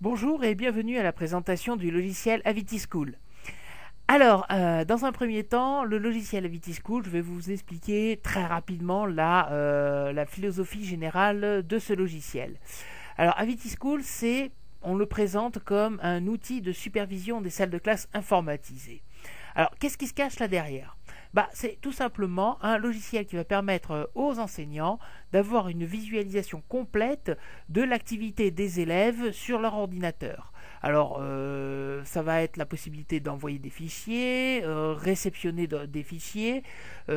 Bonjour et bienvenue à la présentation du logiciel Avity School. Alors, dans un premier temps, le logiciel Avity School, je vais vous expliquer très rapidement la philosophie générale de ce logiciel. Alors, Avity School, on le présente comme un outil de supervision des salles de classe informatisées. Alors, qu'est-ce qui se cache là derrière? C'est tout simplement un logiciel qui va permettre aux enseignants d'avoir une visualisation complète de l'activité des élèves sur leur ordinateur. Alors, ça va être la possibilité d'envoyer des fichiers, réceptionner des fichiers,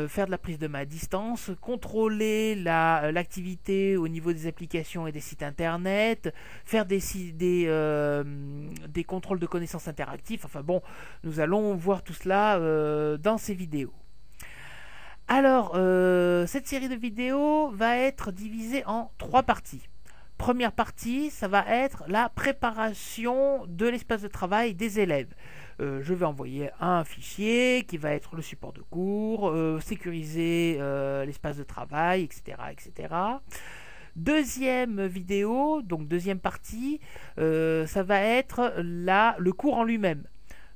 faire de la prise de main à distance, contrôler l'activité au niveau des applications et des sites internet, faire des contrôles de connaissances interactifs. Enfin bon, nous allons voir tout cela dans ces vidéos. Alors, cette série de vidéos va être divisée en 3 parties. Première partie, ça va être la préparation de l'espace de travail des élèves. Je vais envoyer un fichier qui va être le support de cours, sécuriser l'espace de travail, etc., etc. Deuxième vidéo, donc deuxième partie, ça va être le cours en lui-même.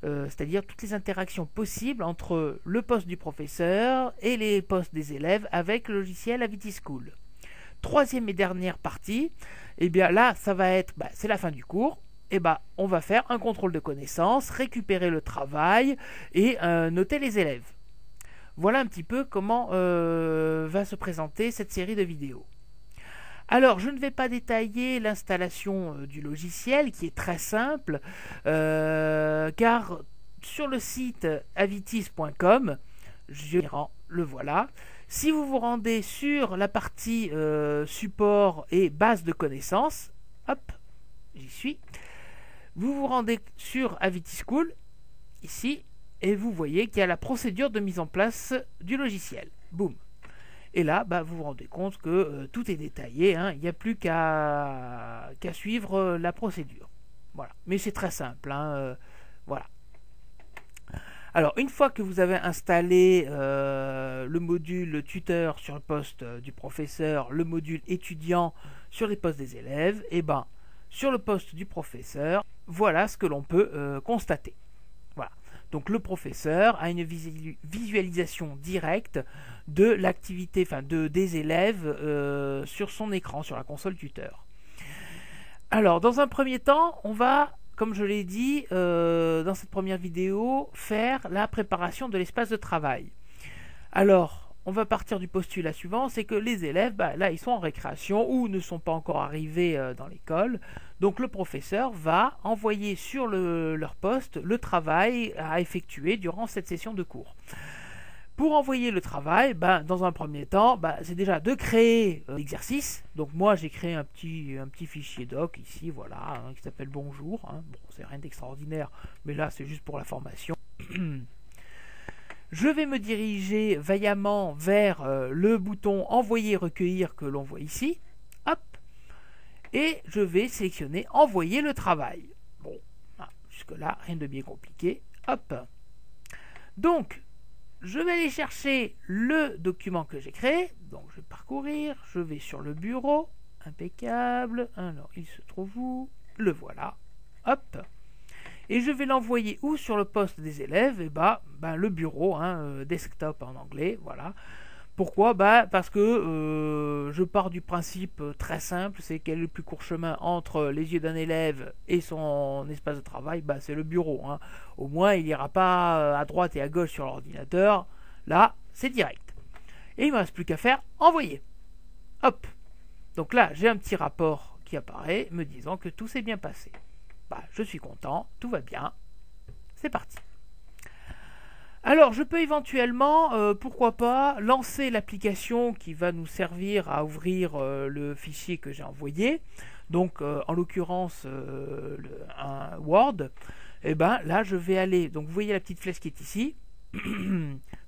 C'est-à-dire toutes les interactions possibles entre le poste du professeur et les postes des élèves avec le logiciel Avity School. Troisième et dernière partie, et bien là, ça va être, c'est la fin du cours. On va faire un contrôle de connaissances, récupérer le travail et noter les élèves. Voilà un petit peu comment va se présenter cette série de vidéos. Alors, je ne vais pas détailler l'installation du logiciel qui est très simple, car sur le site avitis.com, le voilà. Si vous vous rendez sur la partie support et base de connaissances, hop, j'y suis. Vous vous rendez sur Avity School, ici, et vous voyez qu'il y a la procédure de mise en place du logiciel. Boum. Et là, vous vous rendez compte que tout est détaillé, hein. Il n'y a plus qu'à suivre la procédure. Voilà. Mais c'est très simple, hein, voilà. Alors, une fois que vous avez installé le module tuteur sur le poste du professeur, le module étudiant sur les postes des élèves, sur le poste du professeur, voilà ce que l'on peut constater. Voilà. Donc le professeur a une visualisation directe de l'activité, des élèves sur son écran, sur la console tuteur. Alors, dans un premier temps, on va, comme je l'ai dit dans cette première vidéo, faire la préparation de l'espace de travail. Alors, on va partir du postulat suivant, c'est que les élèves, là, ils sont en récréation ou ne sont pas encore arrivés dans l'école. Donc, le professeur va envoyer sur leur poste le travail à effectuer durant cette session de cours. Pour envoyer le travail, dans un premier temps, c'est déjà de créer l'exercice. Donc moi, j'ai créé un petit fichier doc ici, voilà, qui s'appelle bonjour. Bon, c'est rien d'extraordinaire, mais là, c'est juste pour la formation. Je vais me diriger vaillamment vers le bouton envoyer recueillir que l'on voit ici. Hop. Et je vais sélectionner envoyer le travail. Bon, jusque-là, rien de bien compliqué. Hop. Donc, je vais aller chercher le document que j'ai créé. Donc, je vais parcourir. Je vais sur le bureau. Impeccable. Alors, il se trouve où? Le voilà. Hop. Et je vais l'envoyer où sur le poste des élèves? Le bureau, desktop en anglais, voilà. Pourquoi? Parce que je pars du principe très simple, c'est quel est le plus court chemin entre les yeux d'un élève et son espace de travail? C'est le bureau. Au moins, il n'ira pas à droite et à gauche sur l'ordinateur. Là, c'est direct. Et il ne me reste plus qu'à faire envoyer. Hop. Donc là, j'ai un petit rapport qui apparaît me disant que tout s'est bien passé. Je suis content, tout va bien, c'est parti. Alors, je peux éventuellement, pourquoi pas, lancer l'application qui va nous servir à ouvrir le fichier que j'ai envoyé. Donc, en l'occurrence, un Word. Là, je vais aller, donc vous voyez la petite flèche qui est ici.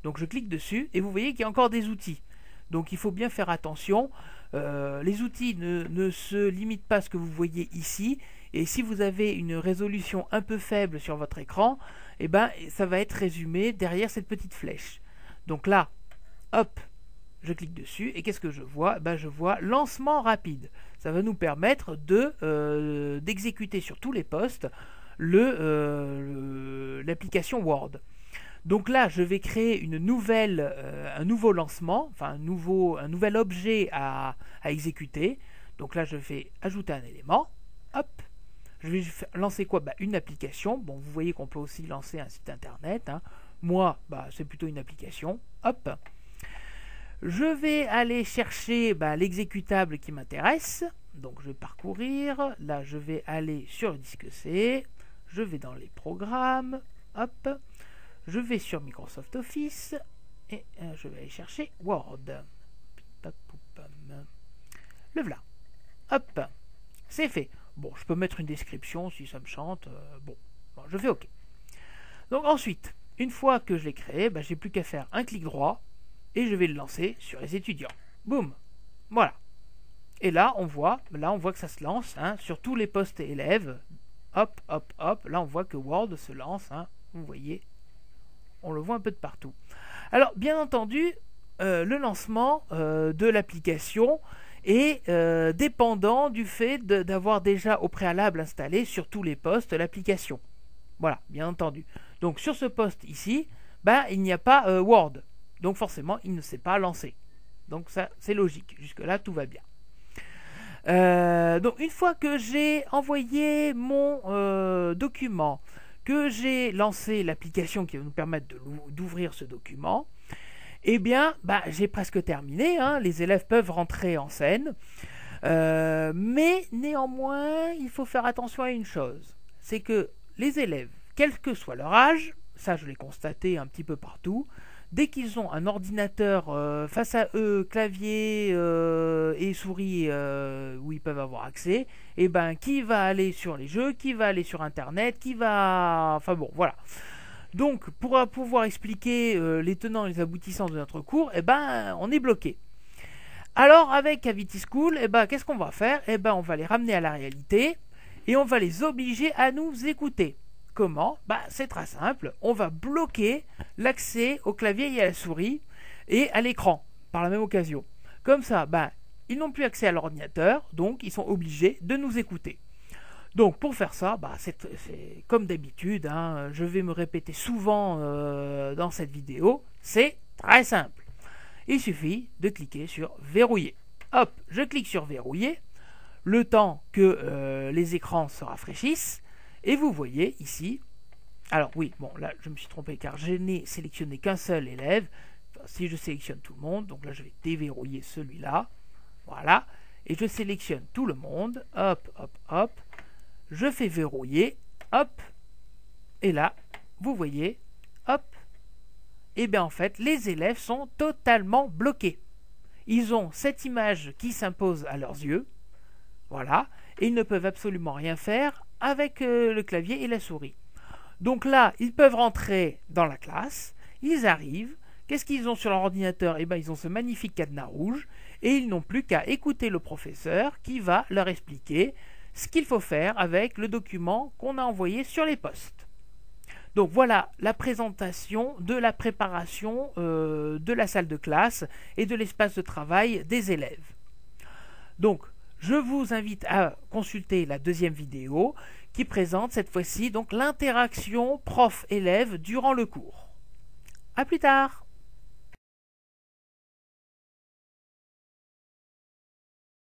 Donc, je clique dessus et vous voyez qu'il y a encore des outils. Donc, il faut bien faire attention. Les outils ne se limitent pas à ce que vous voyez ici. Et si vous avez une résolution un peu faible sur votre écran, ça va être résumé derrière cette petite flèche. Donc là, hop, je clique dessus et qu'est-ce que je vois? Je vois lancement rapide. Ça va nous permettre d'exécuter sur tous les postes l'application Word. Donc là, je vais créer un nouveau lancement, enfin un nouvel objet à exécuter. Donc là, je vais ajouter un élément. Hop. Je vais lancer quoi? Une application. Bon, vous voyez qu'on peut aussi lancer un site internet. Hein. Moi, c'est plutôt une application. Hop. Je vais aller chercher l'exécutable qui m'intéresse. Donc je vais parcourir. Là, je vais aller sur le disque C. Je vais dans les programmes. Hop. Je vais sur Microsoft Office. Et je vais aller chercher Word. Le voilà. Hop. C'est fait. Bon, je peux mettre une description si ça me chante. Bon, je fais OK. Donc ensuite, une fois que je l'ai créé, j'ai plus qu'à faire un clic droit et je vais le lancer sur les étudiants. Boum. Voilà. Et là, on voit que ça se lance sur tous les postes élèves. Hop, hop, hop. Là, on voit que Word se lance. Vous voyez, on le voit un peu de partout. Alors, bien entendu, le lancement de l'application est dépendant du fait d'avoir déjà au préalable installé sur tous les postes l'application. Voilà, bien entendu. Donc, sur ce poste ici, il n'y a pas Word. Donc, forcément, il ne s'est pas lancé. Donc, ça, c'est logique. Jusque-là, tout va bien. Donc une fois que j'ai envoyé mon document, que j'ai lancé l'application qui va nous permettre d'ouvrir ce document, eh bien j'ai presque terminé, les élèves peuvent rentrer en scène, mais néanmoins il faut faire attention à une chose, c'est que les élèves, quel que soit leur âge, ça je l'ai constaté un petit peu partout, dès qu'ils ont un ordinateur face à eux, clavier et souris où ils peuvent avoir accès, et qui va aller sur les jeux, qui va aller sur internet, enfin bon, voilà. Donc, pour pouvoir expliquer les tenants et les aboutissants de notre cours, on est bloqué. Alors, avec Avity School, qu'est-ce qu'on va faire? On va les ramener à la réalité et on va les obliger à nous écouter. Comment? C'est très simple, on va bloquer l'accès au clavier et à la souris et à l'écran par la même occasion. Comme ça, ils n'ont plus accès à l'ordinateur, donc ils sont obligés de nous écouter. Donc pour faire ça, c'est comme d'habitude, je vais me répéter souvent dans cette vidéo, c'est très simple. Il suffit de cliquer sur verrouiller. Hop, je clique sur verrouiller, le temps que les écrans se rafraîchissent. Et vous voyez ici, alors oui, bon là je me suis trompé car je n'ai sélectionné qu'un seul élève. Enfin, si je sélectionne tout le monde, donc là je vais déverrouiller celui-là, voilà, et je sélectionne tout le monde, hop, hop, hop, je fais verrouiller, hop, et là, vous voyez, hop, et bien en fait les élèves sont totalement bloqués. Ils ont cette image qui s'impose à leurs yeux, voilà, et ils ne peuvent absolument rien faire avec le clavier et la souris. Donc là, ils peuvent rentrer dans la classe, ils arrivent, qu'est-ce qu'ils ont sur leur ordinateur? Ils ont ce magnifique cadenas rouge, et ils n'ont plus qu'à écouter le professeur qui va leur expliquer ce qu'il faut faire avec le document qu'on a envoyé sur les postes. Donc voilà la présentation de la préparation de la salle de classe et de l'espace de travail des élèves. Donc, je vous invite à consulter la deuxième vidéo qui présente cette fois-ci donc l'interaction prof-élève durant le cours. A plus tard!